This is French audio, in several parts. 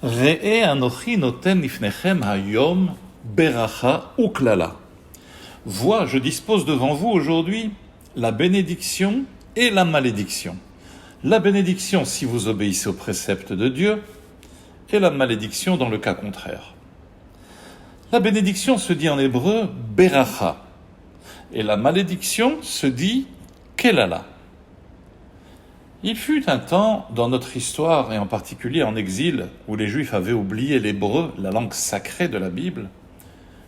Re'e anochi noten lifnechem hayom beracha uklala. Vois, je dispose devant vous aujourd'hui la bénédiction et la malédiction. La bénédiction si vous obéissez aux préceptes de Dieu, et la malédiction dans le cas contraire. La bénédiction se dit en hébreu beracha, et la malédiction se dit kelala. Il fut un temps dans notre histoire, et en particulier en exil, où les Juifs avaient oublié l'hébreu, la langue sacrée de la Bible.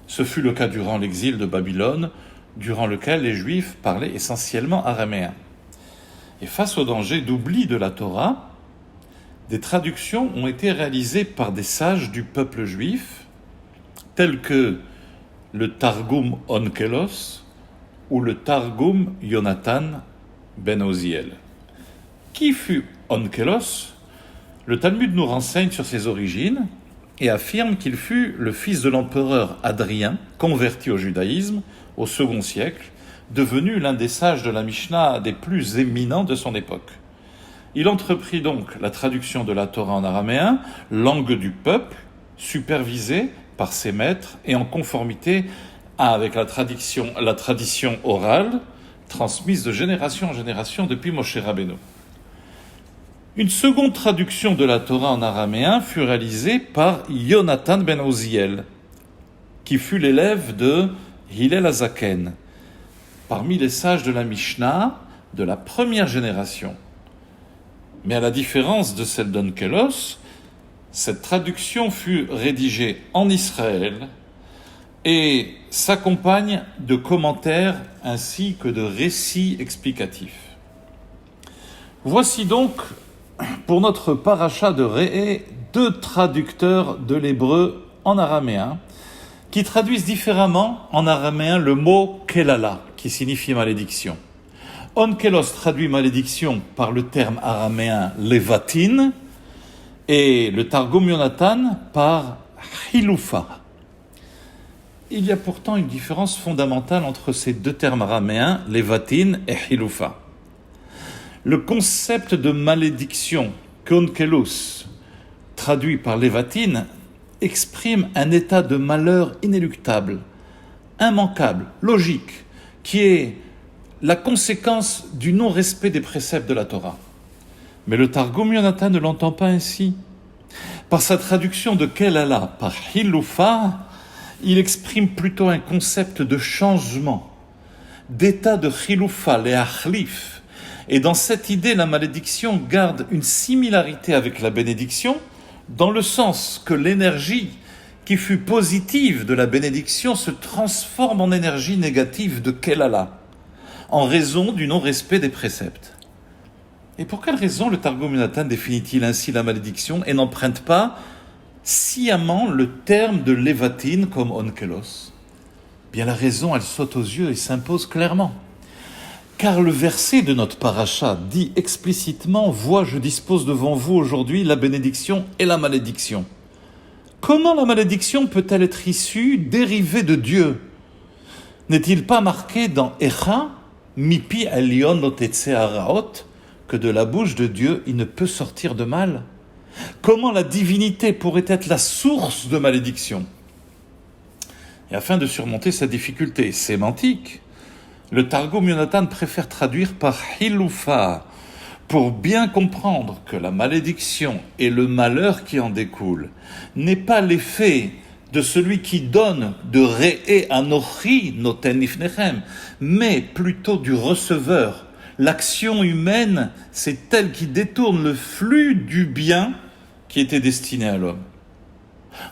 Ce fut le cas durant l'exil de Babylone, durant lequel les Juifs parlaient essentiellement araméen. Et face au danger d'oubli de la Torah, des traductions ont été réalisées par des sages du peuple juif, tels que le Targum Onkelos ou le Targum Yonatan ben Oziel. Qui fut Onkelos? Le Talmud nous renseigne sur ses origines et affirme qu'il fut le fils de l'empereur Hadrien, converti au judaïsme au second siècle, devenu l'un des sages de la Mishnah des plus éminents de son époque. Il entreprit donc la traduction de la Torah en araméen, langue du peuple, supervisée par ses maîtres et en conformité avec la tradition orale transmise de génération en génération depuis Moshe Rabbeinu. Une seconde traduction de la Torah en araméen fut réalisée par Yonatan ben Oziel, qui fut l'élève de Hillel Hazaken, parmi les sages de la Mishnah de la première génération. Mais à la différence de celle d'Onkelos, cette traduction fut rédigée en Israël et s'accompagne de commentaires ainsi que de récits explicatifs. Voici donc, pour notre paracha de Re'e, deux traducteurs de l'hébreu en araméen qui traduisent différemment en araméen le mot kelala, qui signifie malédiction. Onkelos traduit malédiction par le terme araméen levatin et le Targum Yonatan par hilufa. Il y a pourtant une différence fondamentale entre ces deux termes araméens, levatin et hilufa. Le concept de malédiction qu'Onkelos traduit par levatin exprime un état de malheur inéluctable, immanquable, logique, qui est la conséquence du non-respect des préceptes de la Torah. Mais le Targum Yonatan ne l'entend pas ainsi. Par sa traduction de Kelala par Hilufa, il exprime plutôt un concept de changement, d'état de Hilufa, les Achlif. Et dans cette idée, la malédiction garde une similarité avec la bénédiction, dans le sens que l'énergie qui fut positive de la bénédiction se transforme en énergie négative de Kelala, en raison du non-respect des préceptes. Et pour quelle raison le Targum Yonatan définit-il ainsi la malédiction et n'emprunte pas sciemment le terme de levatin comme Onkelos? Bien la raison, elle saute aux yeux et s'impose clairement. Car le verset de notre paracha dit explicitement « Vois, je dispose devant vous aujourd'hui la bénédiction et la malédiction ». Comment la malédiction peut-elle être issue, dérivée de Dieu? N'est-il pas marqué dans Echa, Mipi Elion Lotetse Haraot, que de la bouche de Dieu il ne peut sortir de mal? Comment la divinité pourrait être la source de malédiction? Et afin de surmonter cette difficulté sémantique, le Targum Yonatan préfère traduire par Hilufa, pour bien comprendre que la malédiction et le malheur qui en découle n'est pas l'effet de celui qui donne de Re'e anochi noten lifnechem, mais plutôt du receveur. L'action humaine, c'est elle qui détourne le flux du bien qui était destiné à l'homme.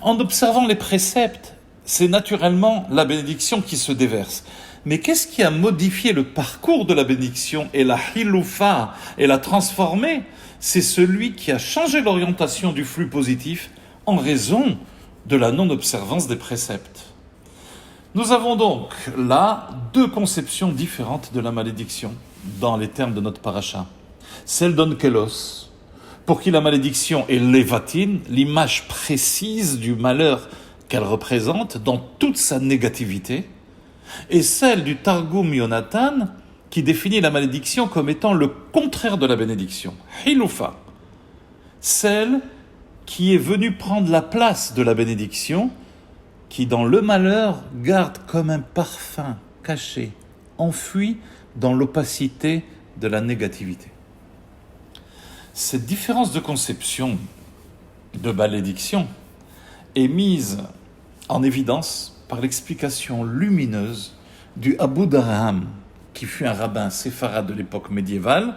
En observant les préceptes, c'est naturellement la bénédiction qui se déverse. Mais qu'est-ce qui a modifié le parcours de la bénédiction et la hilufa et l'a transformé? C'est celui qui a changé l'orientation du flux positif en raison de la non-observance des préceptes. Nous avons donc là deux conceptions différentes de la malédiction dans les termes de notre paracha. Celle d'Onkelos, pour qui la malédiction est levatin, l'image précise du malheur qu'elle représente dans toute sa négativité, et celle du Targum Yonatan qui définit la malédiction comme étant le contraire de la bénédiction, hilufa, celle qui est venu prendre la place de la bénédiction, qui dans le malheur garde comme un parfum caché, enfoui dans l'opacité de la négativité. Cette différence de conception de malédiction est mise en évidence par l'explication lumineuse du Abu Darham, qui fut un rabbin séfarade de l'époque médiévale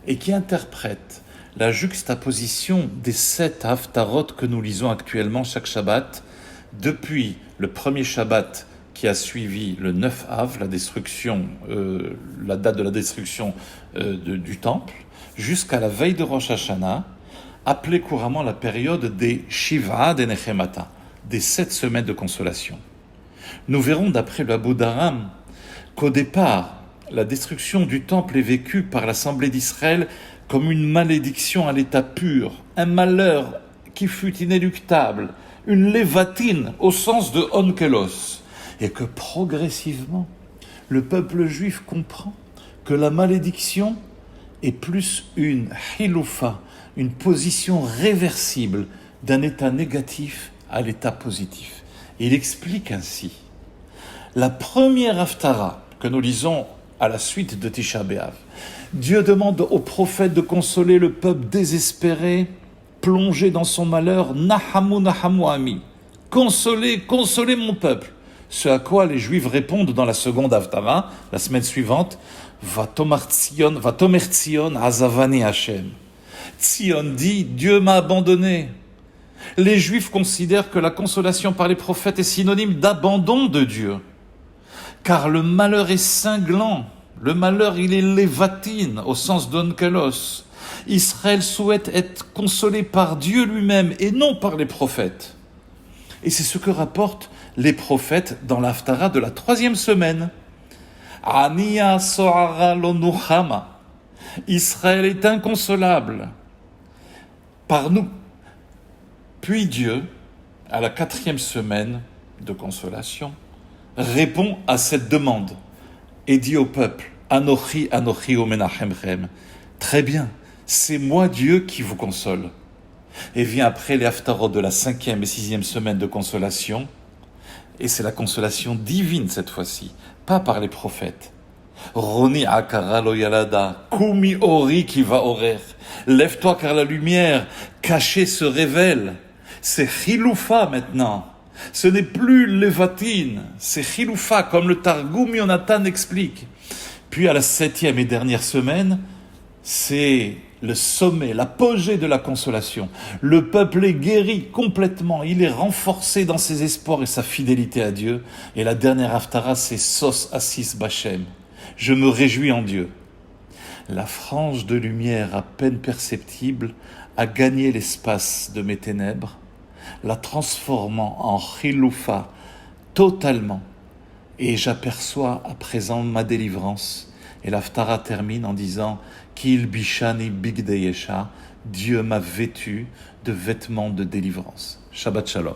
et qui interprète la juxtaposition des 7 haftarot que nous lisons actuellement chaque Shabbat, depuis le premier Shabbat qui a suivi le 9 Av, la date de la destruction du temple, jusqu'à la veille de Rosh Hashanah, appelée couramment la période des Shiva de Nechemata, des 7 semaines de consolation. Nous verrons d'après le Abu Darham qu'au départ, la destruction du temple est vécue par l'Assemblée d'Israël comme une malédiction à l'état pur, un malheur qui fut inéluctable, une lévatine au sens de onkelos, et que progressivement, le peuple juif comprend que la malédiction est plus une hiloufa, une position réversible d'un état négatif à l'état positif. Et il explique ainsi la première haftara que nous lisons à la suite de Tisha B'Av. Dieu demande au prophète de consoler le peuple désespéré, plongé dans son malheur. Nahamu, nahamu ami. Consolez, consolez mon peuple. Ce à quoi les Juifs répondent dans la seconde haftara, la semaine suivante, Vatomer Tzion azavani Hashem. Tzion dit, Dieu m'a abandonné. Les Juifs considèrent que la consolation par les prophètes est synonyme d'abandon de Dieu. Car le malheur est cinglant. Le malheur, il est lévatine, au sens d'onkelos. Israël souhaite être consolé par Dieu lui-même et non par les prophètes. Et c'est ce que rapportent les prophètes dans l'haftara de la 3e semaine. Aniya so'ara lo nuchama. Israël est inconsolable par nous. Puis Dieu, à la 4e semaine de consolation, répond à cette demande et dit au peuple, Anochi, Anochi, o menachemchem. Très bien, c'est moi Dieu qui vous console. Et vient après les haftarot de la 5e et 6e semaine de consolation, et c'est la consolation divine cette fois-ci, pas par les prophètes. Roni akara lo yalada, kumi ori ki va orer. Lève-toi car la lumière cachée se révèle. C'est chiloufa maintenant. Ce n'est plus lévatine, c'est chiloufa, comme le Targum Yonatan explique. Puis à la 7e et dernière semaine, c'est le sommet, l'apogée de la consolation. Le peuple est guéri complètement, il est renforcé dans ses espoirs et sa fidélité à Dieu. Et la dernière haftara, c'est Sos Assis Bachem. Je me réjouis en Dieu. La frange de lumière à peine perceptible a gagné l'espace de mes ténèbres, la transformant en chiloufa totalement. Et j'aperçois à présent ma délivrance. Et l'haftara termine en disant « Kil bishani bigdeyesha » Dieu m'a vêtu de vêtements de délivrance. Shabbat Shalom.